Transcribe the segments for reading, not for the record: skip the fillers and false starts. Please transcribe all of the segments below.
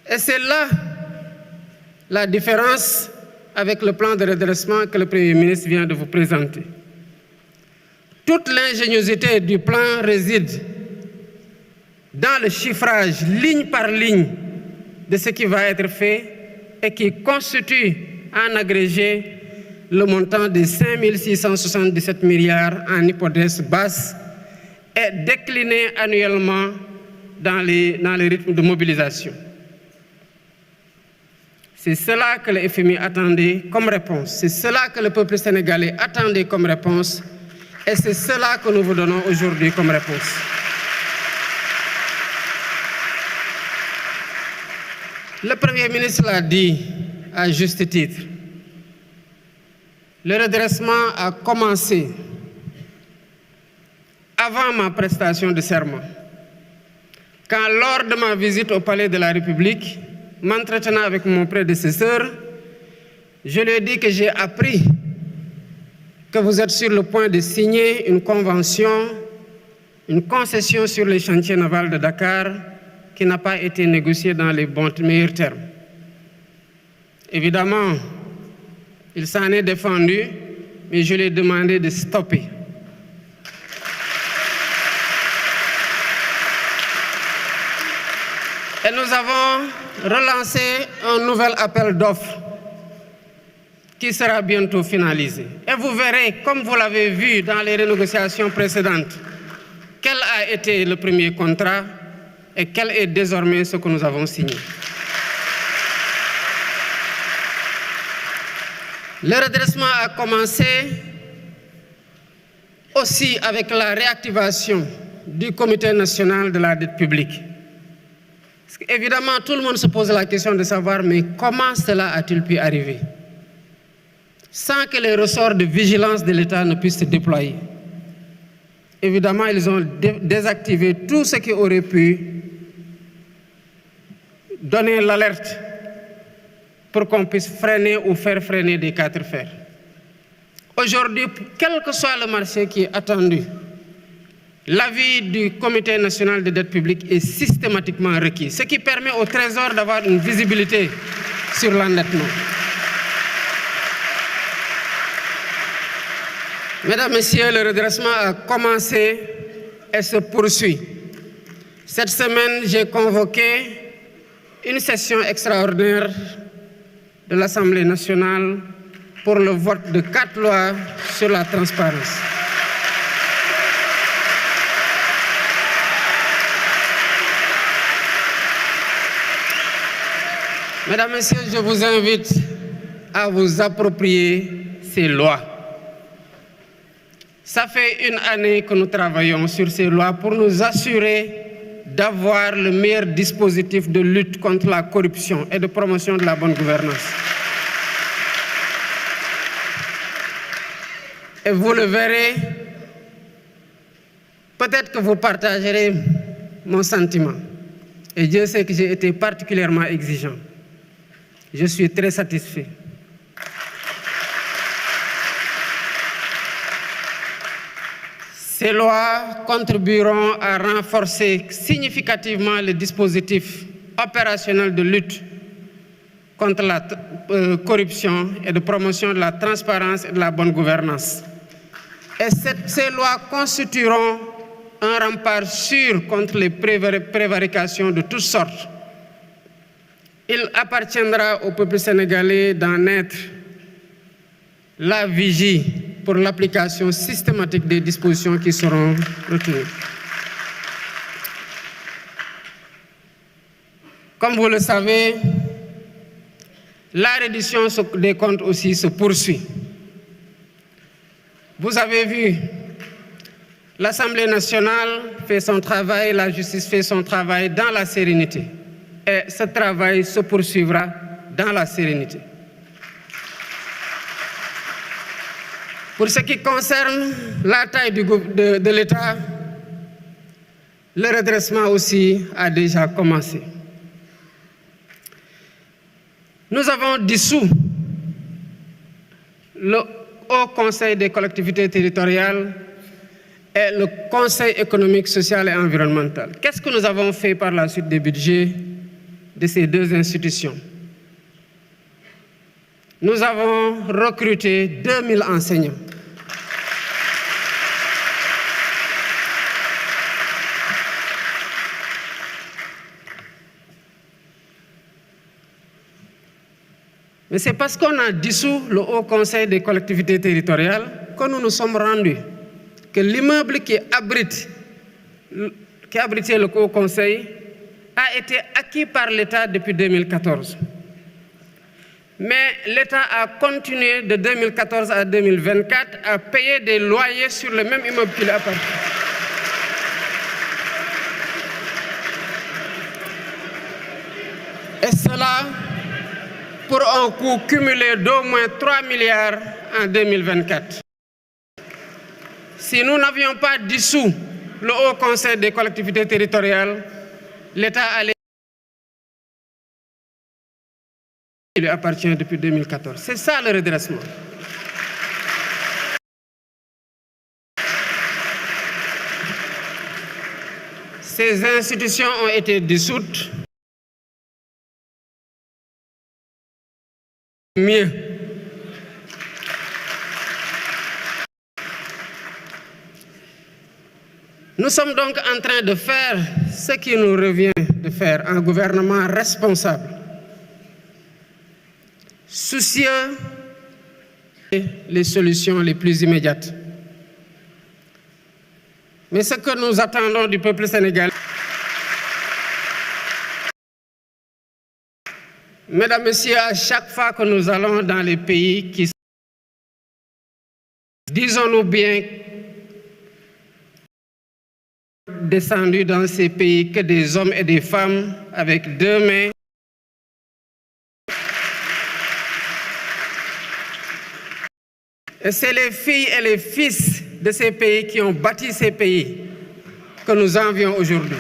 Et c'est là la différence avec le plan de redressement que le Premier ministre vient de vous présenter. Toute l'ingéniosité du plan réside dans le chiffrage ligne par ligne de ce qui va être fait et qui constitue en agrégé le montant de 5 677 milliards en hypothèse basse et décliné annuellement dans les rythmes de mobilisation. C'est cela que le FMI attendait comme réponse, c'est cela que le peuple sénégalais attendait comme réponse et c'est cela que nous vous donnons aujourd'hui comme réponse. Le Premier ministre l'a dit à juste titre. Le redressement a commencé avant ma prestation de serment. Quand, lors de ma visite au Palais de la République, m'entretenant avec mon prédécesseur, je lui ai dit que j'ai appris que vous êtes sur le point de signer une convention, une concession sur les chantiers navals de Dakar qui n'a pas été négociée dans les meilleurs termes. Évidemment, il s'en est défendu, mais je lui ai demandé de stopper. Et nous avons relancé un nouvel appel d'offres qui sera bientôt finalisé. Et vous verrez, comme vous l'avez vu dans les renégociations précédentes, quel a été le premier contrat et quel est désormais ce que nous avons signé. Le redressement a commencé aussi avec la réactivation du Comité national de la dette publique. Parce qu'évidemment, tout le monde se pose la question de savoir, mais comment cela a-t-il pu arriver sans que les ressorts de vigilance de l'État ne puissent se déployer? Évidemment, ils ont désactivé tout ce qui aurait pu donner l'alerte pour qu'on puisse freiner ou faire freiner des 4 fers. Aujourd'hui, quel que soit le marché qui est attendu, l'avis du Comité national de dette publique est systématiquement requis, ce qui permet au Trésor d'avoir une visibilité sur l'endettement. Mesdames, Messieurs, le redressement a commencé et se poursuit. Cette semaine, j'ai convoqué une session extraordinaire de l'Assemblée nationale pour le vote de 4 lois sur la transparence. Mesdames, Messieurs, je vous invite à vous approprier ces lois. Ça fait une année que nous travaillons sur ces lois pour nous assurer d'avoir le meilleur dispositif de lutte contre la corruption et de promotion de la bonne gouvernance. Et vous le verrez, peut-être que vous partagerez mon sentiment. Et Dieu sait que j'ai été particulièrement exigeant. Je suis très satisfait. Ces lois contribueront à renforcer significativement le dispositif opérationnel de lutte contre la corruption et de promotion de la transparence et de la bonne gouvernance. Et ces lois constitueront un rempart sûr contre les prévarications de toutes sortes. Il appartiendra au peuple sénégalais d'en être la vigie pour l'application systématique des dispositions qui seront retenues. Comme vous le savez, la reddition des comptes aussi se poursuit. Vous avez vu, l'Assemblée nationale fait son travail, la justice fait son travail dans la sérénité. Et ce travail se poursuivra dans la sérénité. Pour ce qui concerne la taille de l'État, le redressement aussi a déjà commencé. Nous avons dissous le Haut Conseil des collectivités territoriales et le Conseil économique, social et environnemental. Qu'est-ce que nous avons fait par la suite des budgets de ces deux institutions. Nous avons recruté 2000 enseignants. Mais c'est parce qu'on a dissous le Haut Conseil des collectivités territoriales que nous nous sommes rendus que l'immeuble qui abritait le Haut Conseil a été acquis par l'État depuis 2014. Mais l'État a continué de 2014 à 2024 à payer des loyers sur le même immeuble qui lui appartient. Et cela pour un coût cumulé d'au moins 3 milliards en 2024. Si nous n'avions pas dissous le Haut Conseil des collectivités territoriales, l'État allait qui lui appartient depuis 2014. C'est ça le redressement. Ces institutions ont été dissoutes. Mieux. Nous sommes donc en train de faire ce qui nous revient de faire, un gouvernement responsable, soucieux des solutions les plus immédiates. Mais ce que nous attendons du peuple sénégalais, mesdames, messieurs, à chaque fois que nous allons dans les pays qui sont, disons-nous bien, descendus dans ces pays que des hommes et des femmes avec deux mains. Et c'est les filles et les fils de ces pays qui ont bâti ces pays que nous envions aujourd'hui.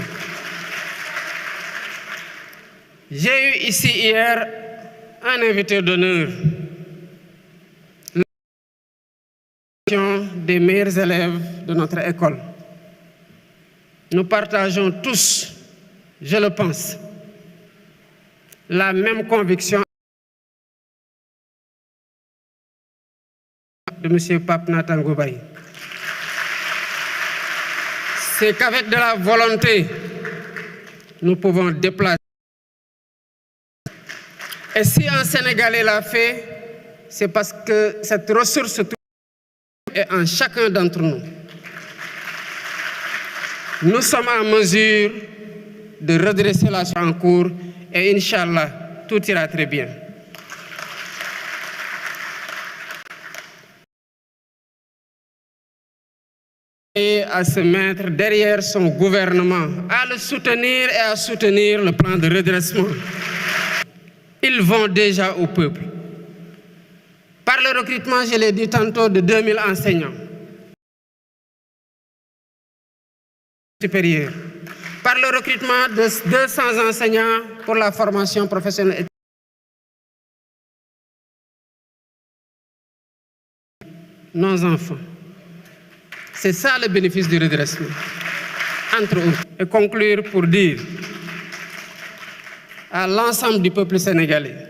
J'ai eu ici hier un invité d'honneur, des meilleurs élèves de notre école. Nous partageons tous, je le pense, la même conviction de M. Pape Nathan Goubaye. C'est qu'avec de la volonté, nous pouvons déplacer. Et si un Sénégalais l'a fait, c'est parce que cette ressource est en chacun d'entre nous. Nous sommes en mesure de redresser la situation en cours et Inch'Allah, tout ira très bien. Et à se mettre derrière son gouvernement, à le soutenir et à soutenir le plan de redressement. Ils vont déjà au peuple. Par le recrutement, je l'ai dit tantôt, de 2000 enseignants supérieurs. Par le recrutement de 200 enseignants pour la formation professionnelle. Nos enfants. C'est ça le bénéfice du redressement. Entre autres. Et conclure pour dire à l'ensemble du peuple sénégalais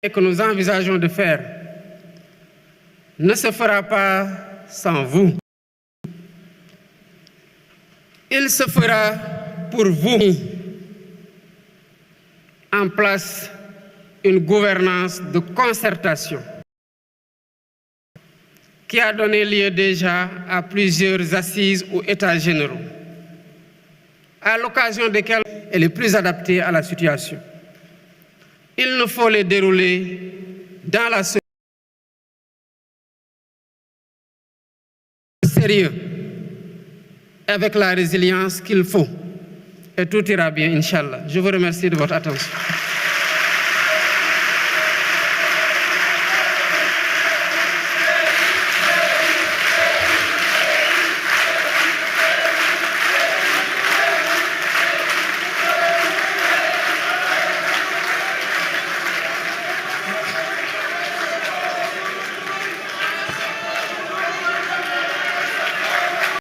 et que nous envisageons de faire ne se fera pas sans vous. Il se fera pour vous. En place une gouvernance de concertation qui a donné lieu déjà à plusieurs assises ou états généraux, à l'occasion desquelles elle est plus adaptée à la situation. Il nous faut les dérouler dans la sérieux, avec la résilience qu'il faut. Et tout ira bien, Inch'Allah. Je vous remercie de votre attention.